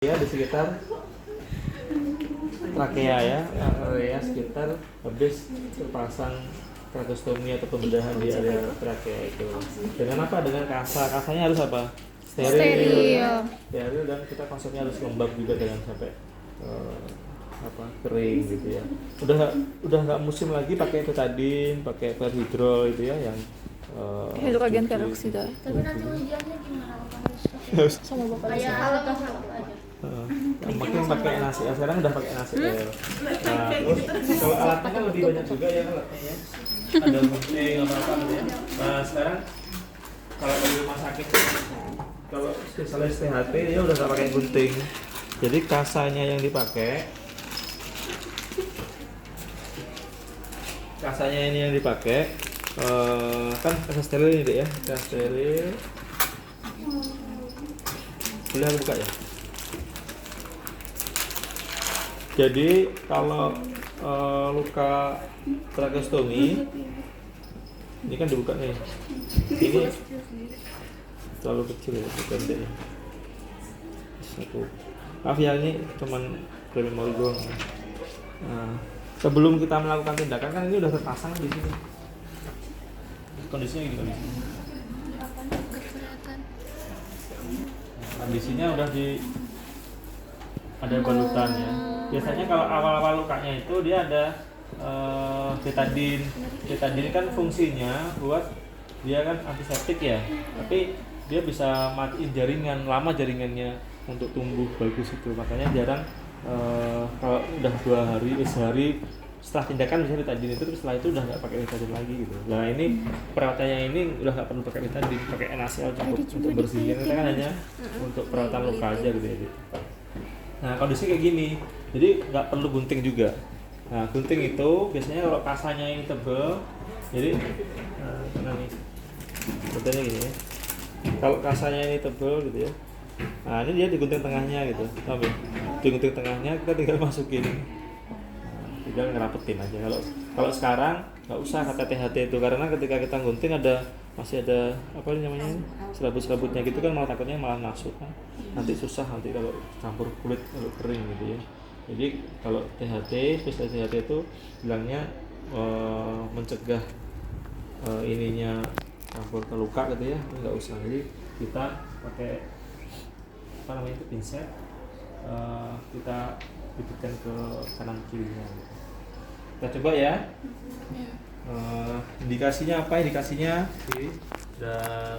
Ya di sekitar trakea ya, area sekitar habis terpasang tracheostomi atau pembedahan di area trakea itu. Dengan apa? Dengan kasa. Kasanya harus apa? Steril. Steril dan kita konsepnya harus lembab juga dengan sampai kering gitu ya. Udah nggak musim lagi pakai betadine, pakai perhidrol itu ya yang hidrogen peroksida. Tapi nanti ujiannya gimana? Sama bapak Kayak kalau aja. makin pakai NaCl, sekarang udah pakai NaCl. Nah, terus kalau alatnya kan lebih banyak juga ya alatnya ya. Ada gunting apa gitu ya. Nah sekarang kalau di rumah sakit kalau spesialis THT ya udah nggak pakai gunting. Jadi kasanya yang dipakai, ini yang dipakai kan kasa steril ini deh ya, kasa steril. Boleh aku buka ya. Jadi kalau luka tracheostomi ini kan dibuka nih. Ini terlalu kecil ya, pendek ya. Satu. Maaf ya ini cuman preliminary doang. Nah, sebelum kita melakukan tindakan kan ini udah terpasang di sini. Kondisinya gini kondisinya udah ada balutannya. Biasanya kalau awal-awal lukanya itu dia ada betadine. Betadine kan fungsinya buat dia kan antiseptik ya, tapi dia bisa matiin jaringan, lama jaringannya untuk tumbuh bagus itu. Makanya jarang kalau udah 2 hari, sehari setelah tindakan misalnya betadine itu, setelah itu udah nggak pakai betadine lagi gitu. Nah ini perawatannya ini udah nggak perlu pakai betadine, pakai NaCl cukup untuk bersihin. Kita kan hanya untuk perawatan luka aja gitu ya. Nah kondisi kayak gini, jadi nggak perlu gunting juga. Nah gunting itu biasanya kalau kasanya ini tebel, jadi karena nih betulnya gini ya. Kalau kasanya ini tebel gitu ya, nah ini dia digunting tengahnya gitu, sampai digunting tengahnya kita tinggal masukin, tinggal ngerapetin aja. Kalau sekarang nggak usah kata THT itu, karena ketika kita gunting masih ada apa namanya serabut-serabutnya gitu kan, malah takutnya malah masuk kan, nanti susah nanti kalau campur kulit kalau kering gitu ya. Jadi kalau THT, spesialis THT itu bilangnya mencegah ininya campur ke luka gitu ya, nggak usah. Jadi kita pakai apa namanya itu pinset, kita pipitkan ke kanan kirinya gitu. Kita coba ya. Indikasinya apa? Indikasinya dan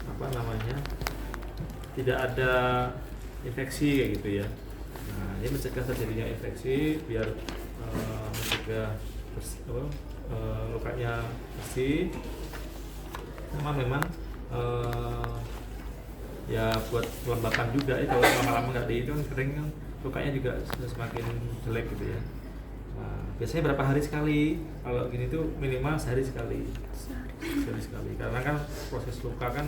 apa namanya, tidak ada infeksi kayak gitu ya. Nah ini mencegah terjadinya infeksi biar mencegah lukanya bersih. Memang ya buat kelembapan juga ya, kalau lama-lama nggak itu kan kering kan lukanya juga semakin jelek gitu ya. Nah, biasanya berapa hari sekali? Kalau gini tuh minimal sehari sekali. Karena kan proses luka kan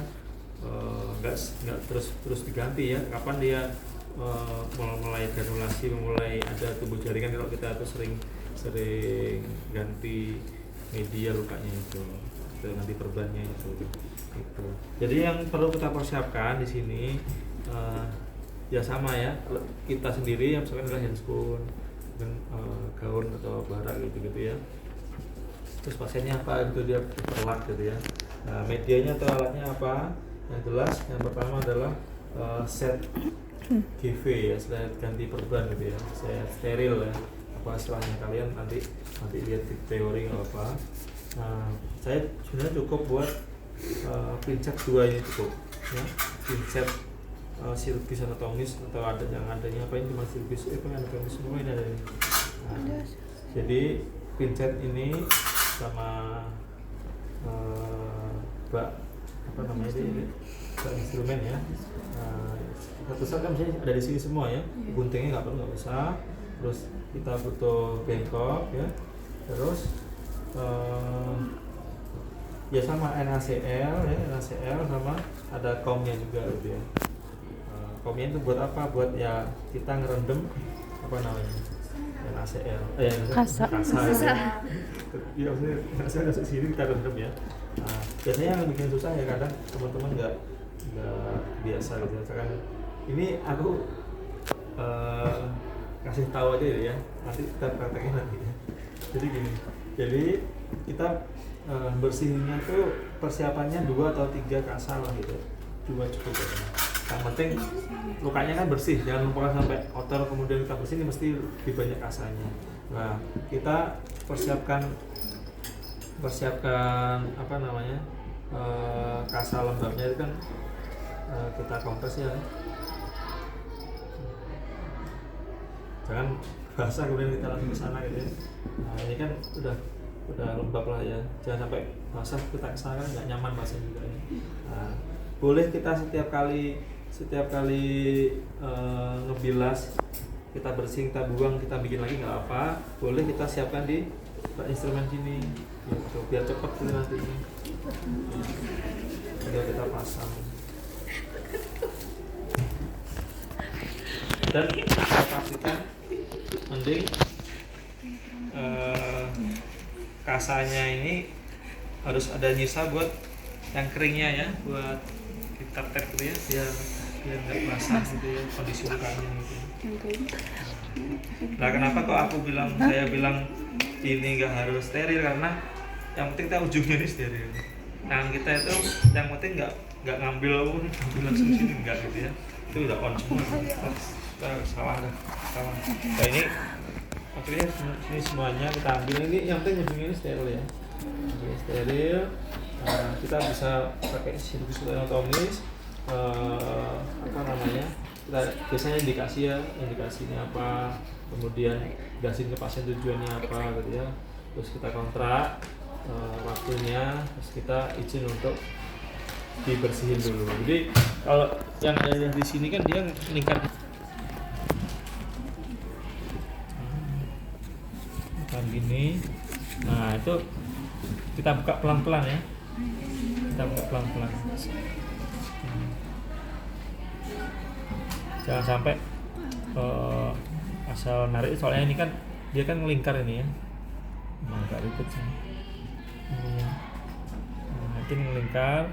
nggak terus diganti ya. Kapan dia mulai granulasi, mulai ada tumbuh jaringan, kalau kita tuh sering ganti media lukanya itu, ganti perbannya itu. Jadi yang perlu kita persiapkan di sini ya sama ya, kita sendiri yang misalkan adalah handscoon, gaun atau barak gitu ya. Terus pasiennya apa gitu, dia perlak gitu ya. Nah medianya atau alatnya apa? Yang jelas yang pertama adalah set GV ya, set ganti perban gitu ya, set steril ya. Apa istilahnya kalian nanti lihat di teori apa. Nah saya sebenarnya cukup buat pincet 2 ini cukup ya, pincet silkis anatomis atau adanya apa ini cuma silkis anatomis semua ini ada ini. Nah, jadi pincet ini sama apa namanya ini instrumen ya. Satu saat kan misalnya ada di sini semua ya, guntingnya nggak usah. Terus kita butuh bengkok ya, terus ya sama NaCl ya, NaCl sama ada komnya juga gitu ya. Komnya itu buat apa? Buat ya kita ngerendam apa namanya NaCl, kasa ya. Ya maksudnya NaCl masuk sini kita rendam ya. Nah, biasanya yang bikin susah ya kadang teman-teman nggak biasa gitu. Misalkan ini aku kasih tahu aja ya, nanti kita praktekin nanti ya. Jadi gini, jadi kita bersihinnya tuh persiapannya 2 atau 3 kasa lah gitu, 2 cukup ya. Yang penting lukanya kan bersih, jangan lupakan sampai kotor kemudian kita bersihin, mesti lebih banyak kasanya. Nah kita persiapkan apa namanya, kasa lembabnya itu kan kita kompres ya, jangan basah kemudian kita langsung ke sana gitu ya. Nah ini kan udah lembab lah ya, jangan sampai basah kita kesana kan nggak nyaman basah juga ya. Nah, boleh kita setiap kali ngebilas kita bersihin, kita buang, kita bikin lagi nggak apa, boleh kita siapkan di instrumen sini gitu, biar cepat gitu nanti ini. Tinggal kita pasang dan kita pastikan mending kasanya ini harus ada nyisa buat yang keringnya ya, buat kita tap gitu ya, biar nggak basah gitu ya kondisi lukanya gitu. Nah kenapa kok saya bilang ini nggak harus steril, karena yang penting kita ujungnya ini steril. Tangan kita itu yang penting nggak ngambil langsung sini, enggak gitu ya, itu udah on semua. Salah. Nah ini maksudnya ini semuanya kita ambil, ini yang penting ujungnya ini steril ya. Ini steril. Kita bisa pakai sirkus anatomis, apa namanya, kita biasanya indikasinya apa, kemudian jelasin ke pasien tujuannya apa gitu ya, terus kita kontrak waktunya, terus kita izin untuk dibersihin dulu. Jadi kalau yang ada di sini kan dia lingkar kan gini. Nah itu kita buka pelan-pelan ya, kita buka pelan-pelan. Jangan sampai asal narik, soalnya ini kan dia kan melingkar ini ya, agak ribet sih. Nah itu melingkar.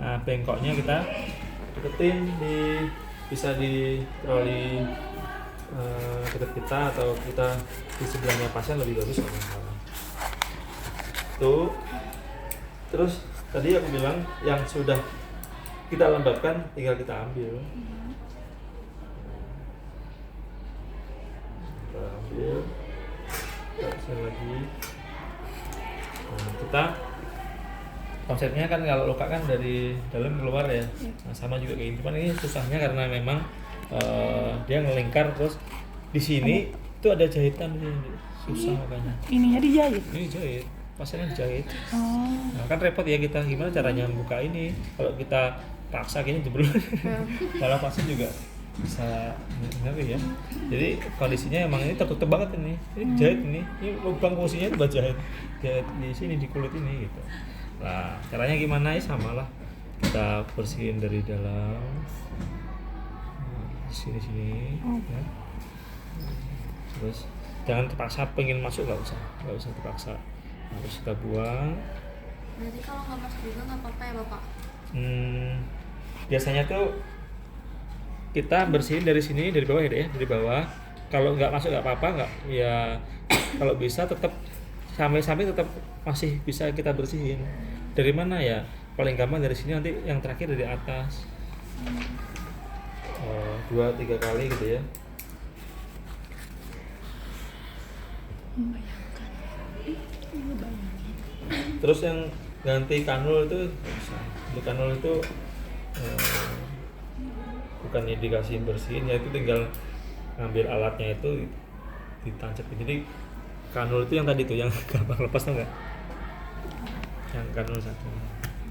Nah bengkoknya kita deketin bisa di troli dekat kita, atau kita di sebelahnya pasien lebih bagus kalau tuh. Terus tadi aku bilang yang sudah kita lembabkan tinggal kita ambil. Kita lagi. Nah, kita konsepnya kan kalau luka kan dari dalam keluar ya. Nah, sama juga kayak ini. Cuman ini susahnya karena memang dia ngelingkar, terus di sini itu ada jahitan nih. Susah makanya. Ininya dijahit. Ini jahit. Pasiennya dijahit. Nah, kan repot ya, kita gimana caranya buka ini. Kalau kita paksa gini jebol. Malah pasien juga bisa ngeri ya. Jadi kondisinya emang ini tertutup banget ini jahit ini lubang fungsinya itu buat jahit di sini, di kulit ini gitu. Nah caranya gimana ya, sama lah, kita bersihin dari dalam sini ya. Terus jangan terpaksa pengen masuk, nggak usah terpaksa, harus kita buang. Berarti kalau nggak masuk juga nggak apa-apa ya Bapak? Biasanya tuh kita bersihin dari sini, dari bawah ya, dari bawah. Kalau nggak masuk nggak apa-apa, nggak ya. Kalau bisa tetap sampai tetap masih bisa kita bersihin. Dari mana ya? Paling gampang dari sini, nanti yang terakhir dari atas. 2-3 kali gitu ya. Terus yang ganti kanul itu bisa. Untuk kanul itu bukan indikasi bersihin ya, itu tinggal ngambil alatnya itu ditancapin. Jadi kanul itu yang tadi tuh yang gampang lepas tuh enggak, yang kanul satu.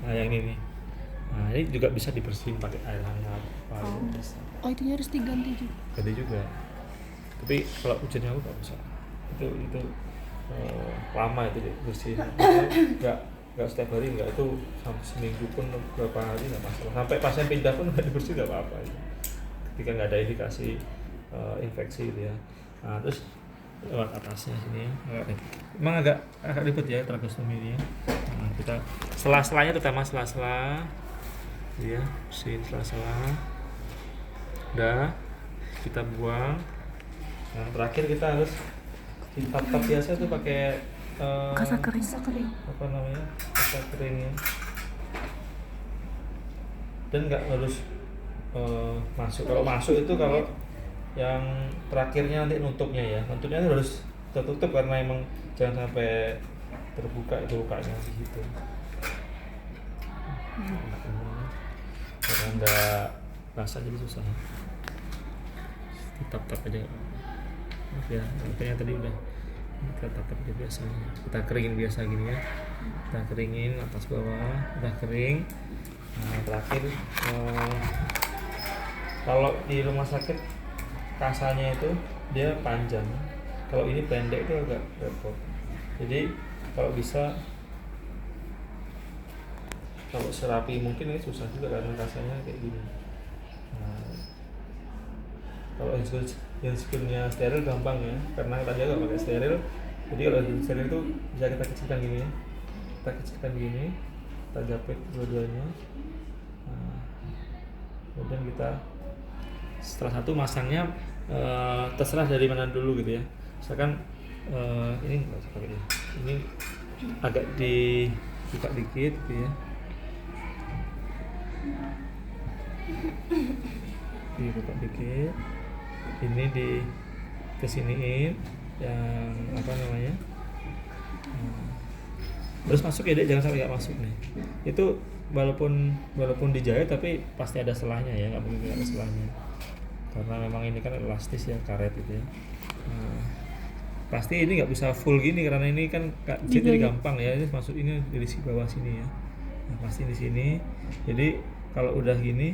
Nah yang ini nih, nah ini juga bisa dibersihin pakai air hangat. Oh itu harus diganti juga. Ganti juga, tapi kalau hujannya aku nggak bisa, itu lama itu bersihin. Nggak setiap hari, nggak, itu sampai seminggu pun, berapa hari nggak masalah. Sampai pasien pindah pun nggak dibersihin nggak apa-apa. Ketika nggak ada indikasi infeksi gitu ya. Nah terus lewat atasnya sini ya, emang agak ribet ya tracheostomi ini ya. Nah, kita sela-selanya, terutama sela-sela ya, bersihin sela-sela. Udah. kita buang. Nah terakhir kita harus ditap-tap biasa tuh pakai Kasa kering. apa namanya, kasa kering ya. Dan nggak harus masuk. Kalau masuk itu kalau yang terakhirnya nanti nutupnya ya, nutupnya itu harus tertutup karena emang jangan sampai terbuka itu lukanya di situ. Karena nggak basah jadi susah. Tap-tap aja. Ya, kayaknya tadi udah kita tap-tap aja biasa. Kita keringin biasa gini ya. Kita keringin atas bawah, udah kering. Nah, terakhir kalau di rumah sakit kasanya itu dia panjang, kalau ini pendek itu agak repot. Jadi kalau bisa, kalau serapi mungkin ini susah juga karena kasanya kayak gini. Nah, kalau handscoon-nya steril gampang ya, karena tadi agak pakai steril. Jadi kalau steril itu bisa kita kecilkan gini ya, kita kecilkan gini, kita jepit dua-duanya. Nah, kemudian kita setelah satu masangnya terserah dari mana dulu gitu ya. Misalkan ini nggak usah pakai ini agak dibuka dikit gitu ya, dibuka dikit, ini di kesiniin yang apa namanya, terus masuk ya Dek, jangan sampai nggak masuk nih. Itu walaupun dijahit tapi pasti ada selahnya ya, nggak mungkin nggak ada selahnya karena memang ini kan elastis ya, karet gitu ya. Nah, pasti ini nggak bisa full gini karena ini kan jadi gampang ya, ini masuk ini dari bawah sini ya. Nah, pasti di sini. Jadi kalau udah gini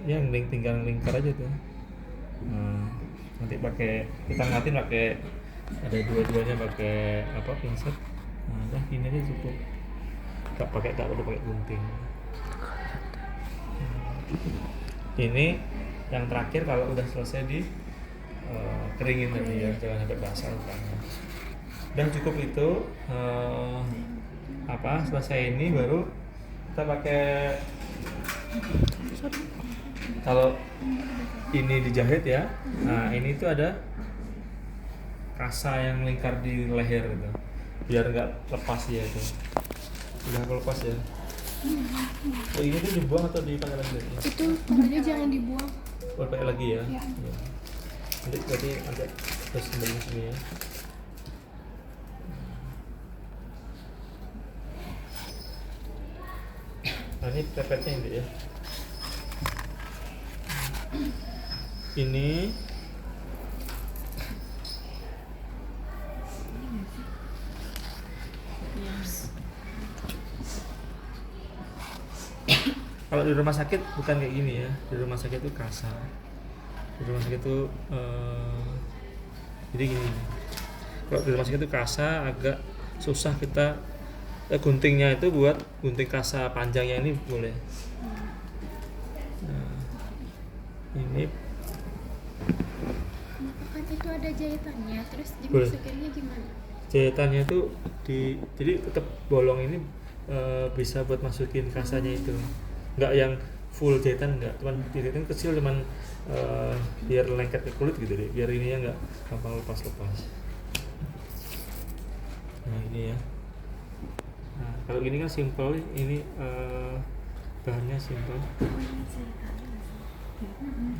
ya tinggal lingkar aja tuh. Nah, nanti kita ngatin pakai, ada dua-duanya pakai apa, pinset. Nah, udah gini aja cukup. Tak perlu pakai gunting. Ini yang terakhir kalau udah selesai di keringin tadi ya, jangan sampai basah lukanya. Dan cukup itu selesai ini baru kita pakai, kalau ini dijahit ya. Nah ini tuh ada kasa yang lingkar di leher gitu, biar nggak lepas ya itu. Udah lepas ya. Oh ini tuh dibuang atau dipakai lagi? Itu katanya jangan dibuang. Pakai lagi ya. Ya. Ya. Nanti terus kembali sini ya. Nah ini pepetnya ini ya. Ini kalau di rumah sakit bukan kayak gini ya. Di rumah sakit itu kasar. Di rumah sakit itu jadi gini. Kalau di rumah sakit itu kasa agak susah kita guntingnya itu buat gunting kasa panjangnya ini boleh. Nah, ini Kan itu ada jahitannya, terus dimasukinnya gimana? jahitannya itu jadi tetap bolong ini bisa buat masukin kasanya itu. Nggak yang full jahitan, nggak, cuman jahitan kecil, cuman biar lengket ke kulit gitu deh, biar ininya nggak gampang lepas. Nah ini ya. Nah kalau gini kan simple, ini bahannya simple.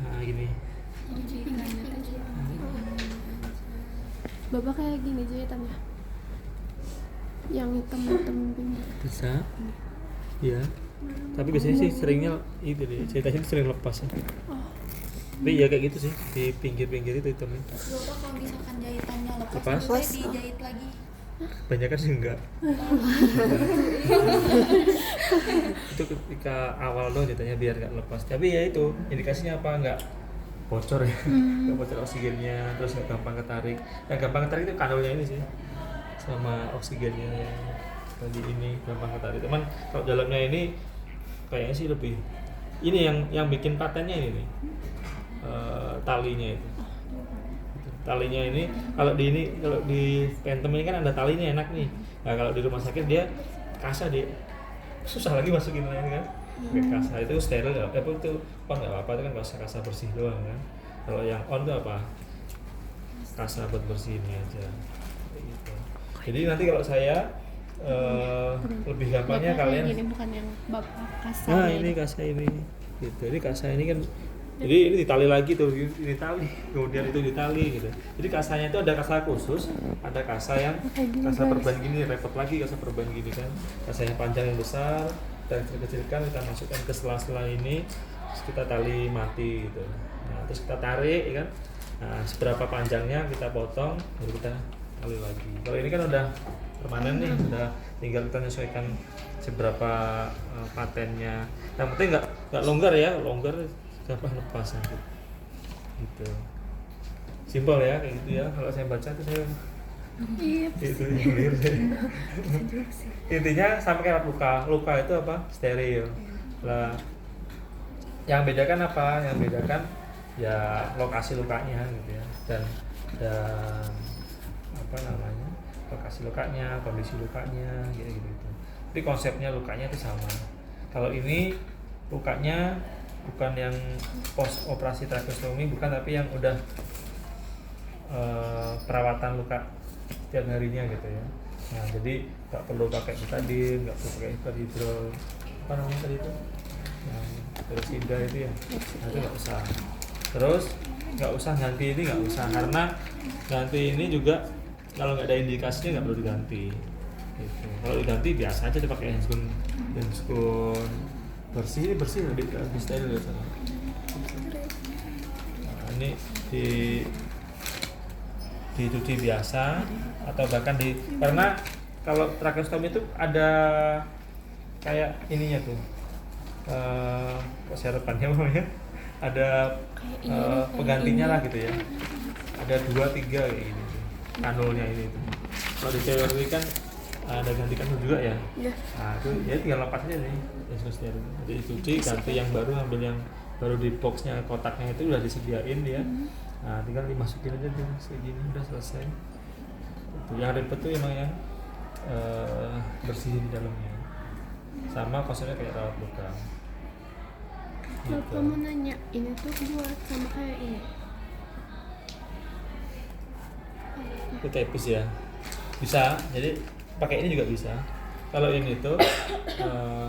Nah gini. Bapak kayak gini jahitannya. Yang hitam-hitam pinggir. Bisa. Ya. Tapi biasanya sih seringnya itu deh, jahitannya sering lepas ya. Tapi ya kayak gitu sih, di pinggir-pinggir itu hitamnya. Bapak kalau misalkan jahitannya lepas, Lepas? terus dijahit lagi. Banyak kan sih enggak. Itu ketika awal dong jahitannya biar nggak lepas. Tapi ya itu indikasinya apa, nggak bocor ya, nggak bocor oksigennya, terus nggak gampang ketarik. Yang gampang ketarik itu kanalnya ini sih, sama oksigennya yang tadi ini gampang ketarik. Cuman kalau dalamnya ini kayaknya sih lebih, ini yang bikin patennya ini nih, talinya itu. Talinya ini kalau di Phantom ini kan ada talinya, enak nih. Nah kalau di rumah sakit dia kasa, dia susah lagi masukin lain kan. Kasa itu steril, itu nggak apa-apa, itu kan kasa bersih doang kan. Kalau yang on tuh apa? Kasa buat bersihinnya aja. Kayak gitu. Jadi nanti kalau saya lebih gampangnya Bapak kalian. yang ini bukan yang bapak kasar. Nah ini kasa ini, gitu. Ini kasa ini kan, jadi ini ditali lagi tuh, ini tali, kemudian itu ditali gitu. Jadi kasanya itu ada kasa khusus, ada kasa yang kasa perban gini, repot lagi kasa perban gini kan. Kasa yang panjang yang besar, dan kecil-kecilkan kita masukkan ke sela-sela ini, terus kita tali mati gitu. Nah terus kita tarik, ya kan. Nah seberapa panjangnya kita potong, baru kita tali lagi. Kalau ini kan udah permanen nih, udah tinggal kita menyesuaikan seberapa patennya. Yang penting nggak longgar ya, longgar gampang lepas nanti. Gitu. Simpel ya kayak gitu ya. Kalau saya baca tuh saya itu clear. Intinya sampai kayak luka itu apa? Steril. Lah yang bedakan apa? Yang bedakan ya lokasi lukanya gitu ya. Dan apa namanya? Lokasi lukanya, kondisi lukanya, gitu. Tapi konsepnya lukanya itu sama. Kalau ini lukanya bukan yang post operasi tracheostomi, bukan, tapi yang udah perawatan luka tiap harinya gitu ya. Nah jadi nggak perlu pakai betadine, nggak perlu pakai hidrol, apa namanya tadi itu? Yang Peroxida itu ya. Nah itu nggak usah. Terus nggak usah ganti ini, nggak usah, karena ganti ini juga kalau nggak ada indikasinya nggak perlu diganti gitu. Kalau diganti biasa aja dipakai handskun bersih lebih steril ya. Nah, ini dicuci biasa atau bahkan karena kalau tracheostomi itu ada kayak ininya tuh persyaratannya namanya ada penggantinya lah gitu ya, ada 2-3 kayak gini kanulnya ini tuh. Kalau di teori kan ada ganti kanul juga ya. Iya. Nah itu ya tinggal lepas aja nih, jadi dicuci, ganti yang baru, ambil yang baru di boxnya, kotaknya itu udah disediain dia. Nah tinggal dimasukin aja tuh segini, udah selesai. Itu yang ribet tuh emang yang bersihin di dalamnya, sama konsepnya kayak rawat luka. Bapak mau nanya, ini tuh buat sama kayak ini. Itu tepis ya, bisa, jadi pakai ini juga bisa. Kalau ini tuh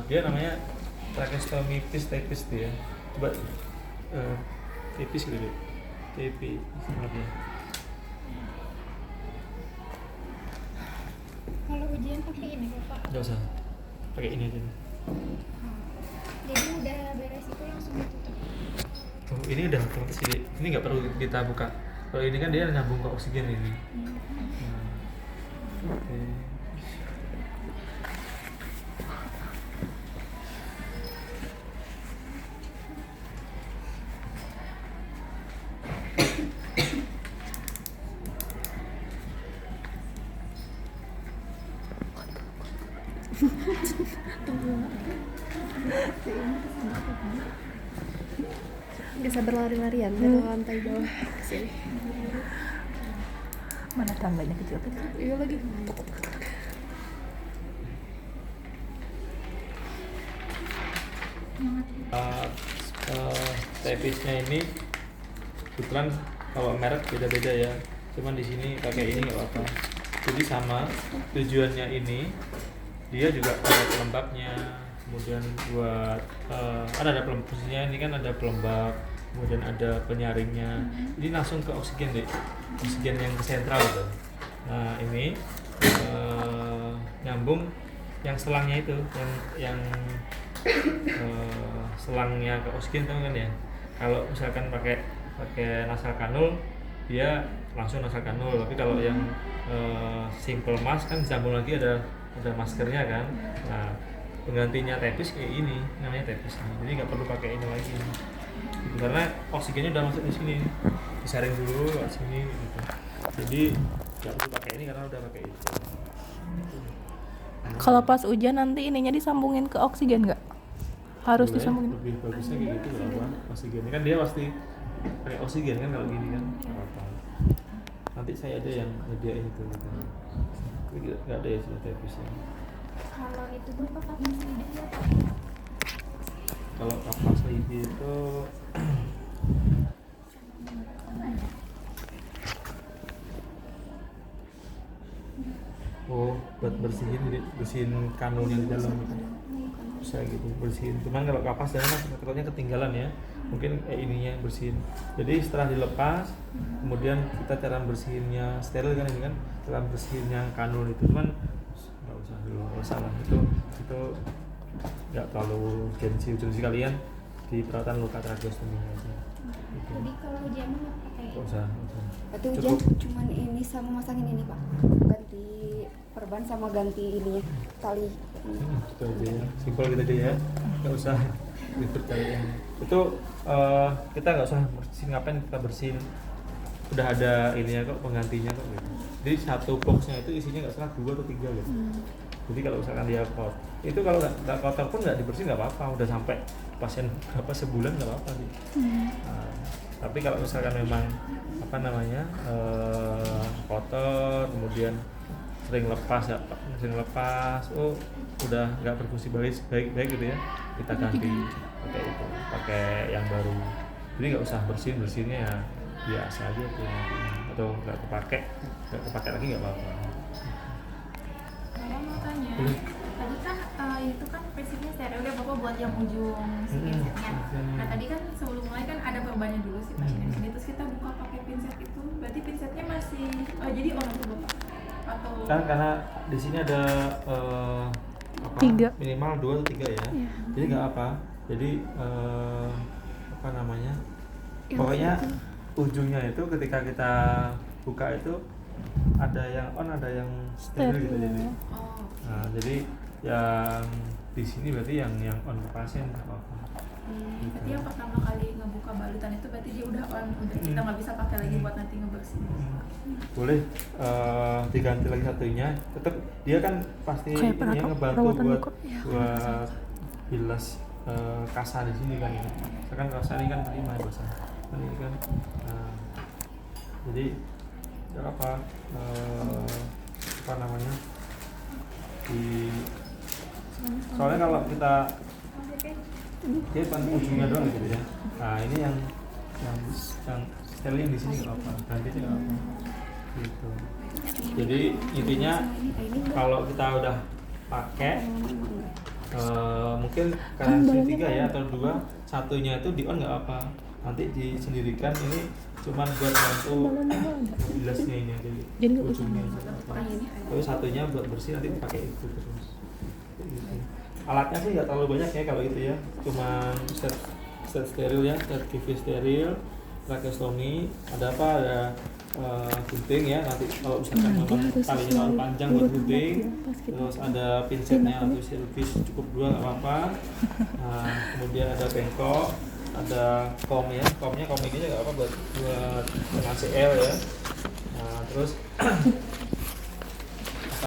dia namanya tracheostomy tepis dia. Coba tepis gitu deh, tepis sebenarnya. Kalau ujian pakai ini Bapak. Nggak usah, pakai ini aja. Jadi udah beres itu langsung ditutup. Oh, ini udah otomatis ini nggak perlu kita buka. Kalau ini kan dia nyambung ke oksigen ini. Oke. Bisa berlari-larian dari lantai bawah ke sini. Mana tangganya kecil-kecil? Iya lagi. Tepisnya ini kebetulan kalau merek beda-beda ya. Cuman di sini pakai ini nggak apa-apa. Jadi sama tujuannya ini, dia juga ada pelembabnya. Kemudian buat ada posisinya ini kan ada pelembab, kemudian ada penyaringnya. Ini langsung ke oksigen deh, oksigen yang ke sentral gitu. Nah ini nyambung yang selangnya itu, yang selangnya ke oksigen tuh kan ya. Kalau misalkan pakai nasal kanul, dia langsung nasal kanul. Tapi kalau yang simple mask kan disambung lagi ada maskernya kan. Nah penggantinya tepis kayak ini, namanya tepis. Jadi nggak perlu pakai ini lagi gitu, karena oksigennya udah masuk di sini, disaring dulu ke sini gitu. Jadi nggak perlu pakai ini karena udah pakai itu. Kalau pas hujan nanti ininya disambungin ke oksigen nggak? Harus Boleh, disambungin. lebih bagusnya kayak gitu nggak apa, oksigen kan dia pasti pakai oksigen kan kalau gini kan nggak apa. Nanti saya ada yang nyediain itu gitu. Tapi nggak ada ya sudah tepisnya. Kalau itu Bapak kapan sendiri ya Pak? Kalau kapas lidi itu buat bersihin kanul yang di dalam gitu. Bisa gitu bersihin. Cuman kalau kapas jangan takutnya ketinggalan ya. Mungkin ininya bersihin. Jadi setelah dilepas, kemudian kita cara bersihinnya steril kan ini kan, cara bersihinnya kanul itu cuman nggak usah dulu, nggak usah lah itu nggak terlalu urgensi kalian di perawatan luka tracheostomi aja. Gitu. Jadi kalau hujan mah pakai Nggak usah. Berarti hujan cuman ini sama masangin ini Pak, ganti perban sama ganti ininya tali. Itu aja ya, simpel gitu aja ya, nggak usah ribet kalian. Itu kita nggak usah bersihin, ngapain kita bersihin, udah ada ininya kok, penggantinya kok gitu. Jadi satu boxnya itu isinya nggak salah 2 atau 3 gitu. Jadi kalau misalkan dia kotor, itu kalau nggak kotor pun nggak dibersihin nggak apa-apa, udah sampai pasien berapa sebulan nggak apa-apa sih. Nah, tapi kalau misalkan memang apa namanya kotor, kemudian sering lepas, oh udah nggak berfungsi baik gitu ya, kita ganti pakai itu, pakai yang baru. Jadi nggak usah bersihinnya ya biasa aja tuh nanti. Atau nggak kepake lagi nggak apa-apa. Mama mau tanya, tadi kan itu kan prinsipnya steril ya Bapak buat yang ujung si pinsetnya. Nah tadi kan sebelum mulai kan ada perbannya dulu si pasien di sini, terus kita buka pakai pinset itu, berarti pinsetnya masih jadi on atau Bapak? Atau Kan karena di sini ada Tiga. minimal 2 atau 3 ya. Jadi nggak apa. Jadi apa namanya? Pokoknya ujungnya itu ketika kita buka itu ada yang on, ada yang steril gitu jadi. oh Nah, jadi yang di sini berarti yang on pasien nggak apa-apa. berarti yang pertama kali ngebuka balutan itu berarti dia udah on, udah kita nggak bisa pakai lagi buat nanti ngebersihin. Boleh diganti lagi satunya, tetap dia kan pasti Kayak ini yang ngebantu perawatan buat luka. buat bilas kasa di sini kan ya. Kan kasa ini kan prima basah kan ini kan. Nah, jadi ya apa namanya soalnya kalau kita dia kan ujungnya doang gitu ya. Nah ini yang steril di sini nggak apa, ganti aja nggak apa gitu. Jadi intinya kalau kita udah pakai mungkin karena sini 3 ya atau 2, satunya itu di on nggak apa, nanti disendirikan. Ini cuman buat bantu bilasnya ini aja Jadi nggak ujungnya aja. Tapi satunya buat bersih nanti pakai itu terus. Gitu. Alatnya sih nggak terlalu banyak ya kalau itu ya, cuman set steril ya, set QV steril, tracheostomi, ada apa, ada gunting ya, nanti kalau misalkan memang talinya terlalu panjang buat gunting, terus ada pinsetnya atau servis cukup 2 nggak apa-apa. Nah, kemudian ada bengkok, ada komnya ini nggak apa buat ACL ya. Nah terus